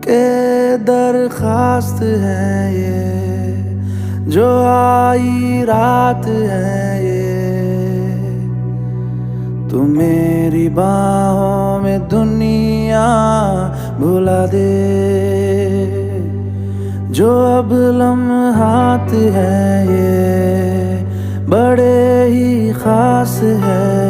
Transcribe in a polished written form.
के दरखास्त है ये, जो आई रात है ये। तू मेरी बाहों में दुनिया भुला दे, जो अब लम्हात है ये बड़े ही खास है।